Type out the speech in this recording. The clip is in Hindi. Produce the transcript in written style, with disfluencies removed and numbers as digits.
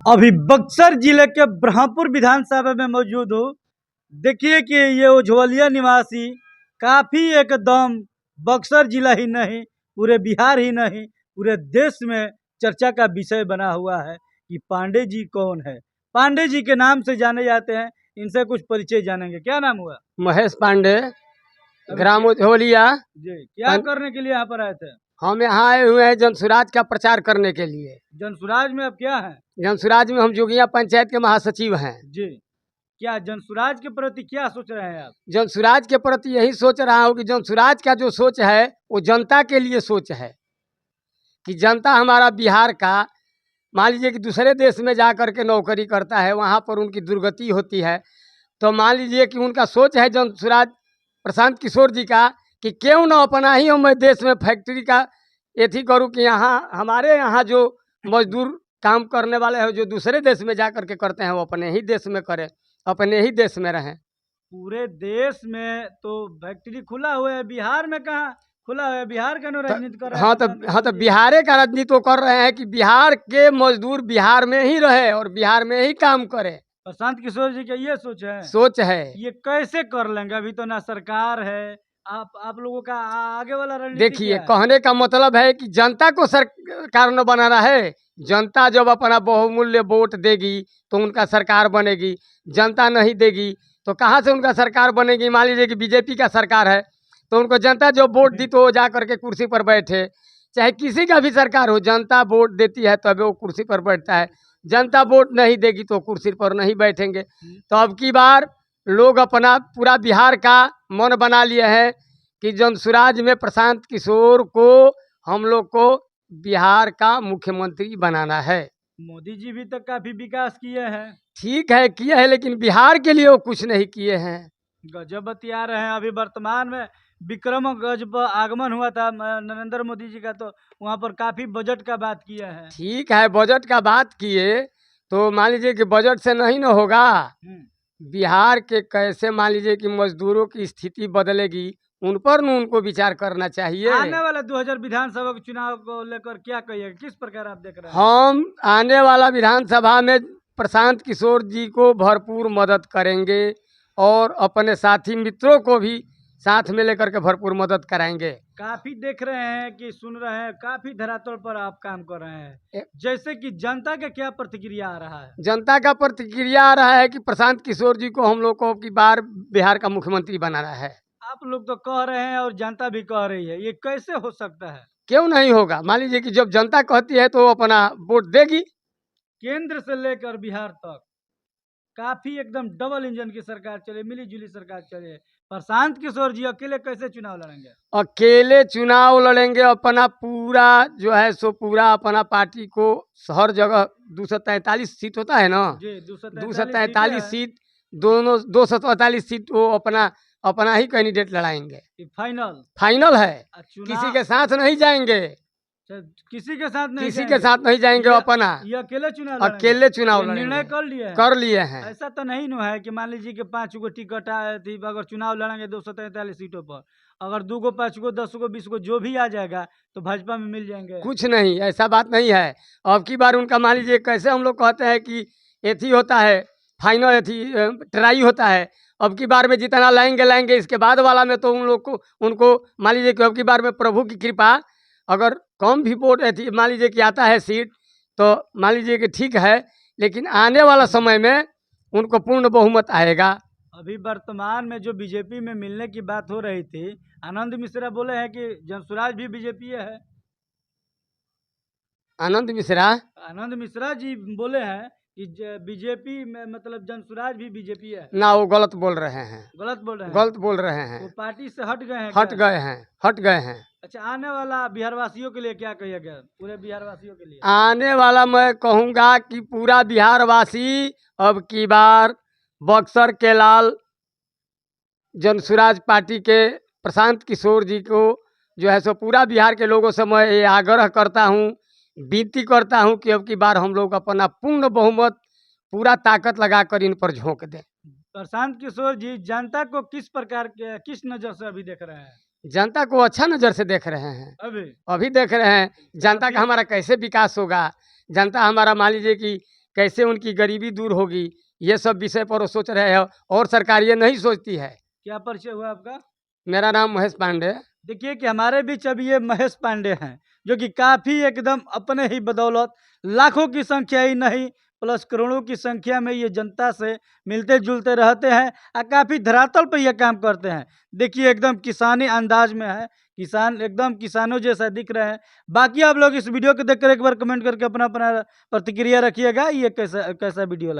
अभी बक्सर जिले के ब्रह्मपुर विधानसभा में मौजूद हूँ। देखिए कि ये उज्ज्वलिया निवासी काफी एकदम बक्सर जिला ही नहीं, पूरे बिहार ही नहीं, पूरे देश में चर्चा का विषय बना हुआ है कि पांडे जी कौन है। पांडे जी के नाम से जाने जाते हैं। इनसे कुछ परिचय जानेंगे। क्या नाम हुआ? महेश पांडे, अभी ग्राम उज्ज्वलिया। जी, क्या करने के लिए यहाँ पर आए थे? हम यहाँ आए हुए हैं जनसुराज का प्रचार करने के लिए। जनसुराज में अब क्या है? जनसुराज में हम जोगिया पंचायत के महासचिव हैं। जी, क्या जनसुराज के प्रति क्या सोच रहे हैं आप? जनसुराज के प्रति यही सोच रहा हूँ कि जनसुराज का जो सोच है वो जनता के लिए सोच है कि जनता हमारा बिहार का, मान लीजिए कि दूसरे देश में जा कर के नौकरी करता है, वहाँ पर उनकी दुर्गति होती है, तो मान लीजिए कि उनका सोच है जनसुराज प्रशांत किशोर जी का कि क्यों न अपना ही मैं देश में फैक्ट्री का एथी करूँ कि यहाँ हमारे यहाँ जो मजदूर काम करने वाले हैं जो दूसरे देश में जा कर के करते हैं वो अपने ही देश में करें, अपने ही देश में रहें। पूरे देश में तो फैक्ट्री खुला हुआ है, बिहार में कहाँ खुला हुआ है? बिहार का नो राजनीति कर रहे हैं प्रशांत हाँ किशोर तो जी। बिहार का राजनीति तो कर रहे हैं कि बिहार के मजदूर बिहार में ही रहे और बिहार में ही काम करे। प्रशांत किशोर जी का ये सोच है। सोच है। ये कैसे कर लेंगे? अभी तो ना सरकार है। आप लोगों का आगे वाला रणनीति देखिए, क्या है? कहने का मतलब है कि जनता को सरकार न बनाना है। जनता जब अपना बहुमूल्य वोट देगी तो उनका सरकार बनेगी। जनता नहीं देगी तो कहाँ से उनका सरकार बनेगी? मान लीजिए कि बीजेपी का सरकार है तो उनको जनता जो वोट दी तो वो जा करके कुर्सी पर बैठे। चाहे किसी का भी सरकार हो, जनता वोट देती है तब वो कुर्सी पर बैठता है। जनता वोट नहीं देगी तो कुर्सी पर नहीं बैठेंगे। तो अब की बार लोग अपना पूरा बिहार का मन बना लिए हैं कि जनसुराज में प्रशांत किशोर को हम लोग को बिहार का मुख्यमंत्री बनाना है। मोदी जी भी तो काफी विकास किए हैं। ठीक है, किए हैं, लेकिन बिहार के लिए वो कुछ नहीं किए हैं। गजब बतिया रहे हैं। अभी वर्तमान में विक्रम गजब आगमन हुआ था नरेंद्र मोदी जी का, तो वहाँ पर काफी बजट का बात किया है। ठीक है, बजट का बात किए तो मान लीजिए कि बजट से नहीं न होगा। बिहार के कैसे मान लीजिए कि मजदूरों की स्थिति बदलेगी उन पर न उनको विचार करना चाहिए। आने वाला 2000 विधानसभा के चुनाव को लेकर क्या कहिएगा? किस प्रकार आप देख रहे हैं? हम आने वाला विधानसभा में प्रशांत किशोर जी को भरपूर मदद करेंगे और अपने साथी मित्रों को भी साथ में लेकर के भरपूर मदद कराएंगे। काफी देख रहे हैं कि सुन रहे हैं, काफी धरातल पर आप काम कर रहे हैं। ए- जैसे कि जनता का क्या प्रतिक्रिया आ रहा है? जनता का प्रतिक्रिया आ रहा है कि प्रशांत किशोर जी को हम लोग को की बार बिहार का मुख्यमंत्री बनाना है। आप लोग तो कह रहे हैं और जनता भी कह रही है, ये कैसे हो सकता है? क्यों नहीं होगा? मान लीजिए कि जब जनता कहती है तो वो अपना वोट देगी। केंद्र से लेकर बिहार तक काफी एकदम डबल इंजन की सरकार चले, मिली जुली सरकार चले। प्रशांत किशोर जी अकेले कैसे चुनाव लड़ेंगे? अकेले चुनाव लड़ेंगे, अपना पूरा जो है सो पूरा अपना पार्टी को हर जगह 243 सीट होता है ना, जी, 243 सीट, दोनों 243 सीट वो अपना अपना ही कैंडिडेट लड़ाएंगे। फाइनल फाइनल है, चुनाव किसी के साथ नहीं जाएंगे। किसी के साथ नहीं किसी के जाएंगे। साथ नहीं जाएंगे, ये- अपना ये अकेले चुनाव लड़ेंगे। अकेले चुनाव ये लड़ेंगे। निर्णय कर लिए हैं। कर लिए हैं। ऐसा तो नहीं न है कि मान लीजिए कि 5 गो टिकट आए थी, अगर चुनाव लड़ेंगे 243 सीटों पर, अगर 2 गो 5 गो 10 गो 20 गो जो भी आ जाएगा तो भाजपा में मिल जाएंगे। कुछ नहीं, ऐसा बात नहीं है। अब की बार उनका मान लीजिए कैसे हम लोग कहते हैं कि एथी होता है, फाइनल एथी ट्राई होता है। अब की बार में जितना लाएंगे लाएंगे, इसके बाद वाला में तो उन लोग को उनको मान लीजिए कि अब की बार में प्रभु की कृपा, अगर कम भी वोट एथी मान लीजिए कि आता है सीट तो मान लीजिए कि ठीक है, लेकिन आने वाला समय में उनको पूर्ण बहुमत आएगा। अभी वर्तमान में जो बीजेपी में मिलने की बात हो रही थी, आनंद मिश्रा बोले हैं कि जनसुराज भी बीजेपी है। आनंद मिश्रा आनंद मिश्रा जी बोले हैं कि बीजेपी में मतलब जनसुराज भी बीजेपी है। ना, वो गलत बोल रहे हैं। गलत बोल रहे हैं? गलत बोल रहे हैं। वो पार्टी से हट गए हैं हट क्या? गए हैं, हट गए हैं। अच्छा, आने वाला बिहार वासियों के लिए क्या कहिएगा? पूरे बिहार वासियों के लिए आने वाला मैं कहूँगा कि पूरा बिहार वासी अब की बार बक्सर के लाल जनसुराज पार्टी के प्रशांत किशोर जी को जो है सो पूरा बिहार के लोगों से मैं ये आग्रह करता हूँ, विनती करता हूँ कि अब की बार हम लोग अपना पूर्ण बहुमत पूरा ताकत लगाकर इन पर झोंक दें। प्रशांत किशोर जी जनता को किस प्रकार के, किस नजर से अभी देख रहे हैं? जनता को अच्छा नज़र से देख रहे हैं। अभी अभी देख रहे हैं जनता का हमारा कैसे विकास होगा। जनता हमारा मान लीजिए कि कैसे उनकी गरीबी दूर होगी, ये सब विषय पर वो सोच रहे हैं और सरकार ये नहीं सोचती है। क्या परिचय हुआ आपका? मेरा नाम महेश पांडे है। देखिए कि हमारे बीच अभी ये महेश पांडे हैं, जो कि काफ़ी एकदम अपने ही बदौलत लाखों की संख्या ही नहीं प्लस करोड़ों की संख्या में ये जनता से मिलते-जुलते रहते हैं और काफ़ी धरातल पे ये काम करते हैं। देखिए एकदम किसानी अंदाज में है, किसान एकदम किसानों जैसा दिख रहे हैं। बाकी आप लोग इस वीडियो को देखकर एक बार कमेंट करके अपना-अपना प्रतिक्रिया रखिएगा, ये कैसा कैसा वीडियो लगा।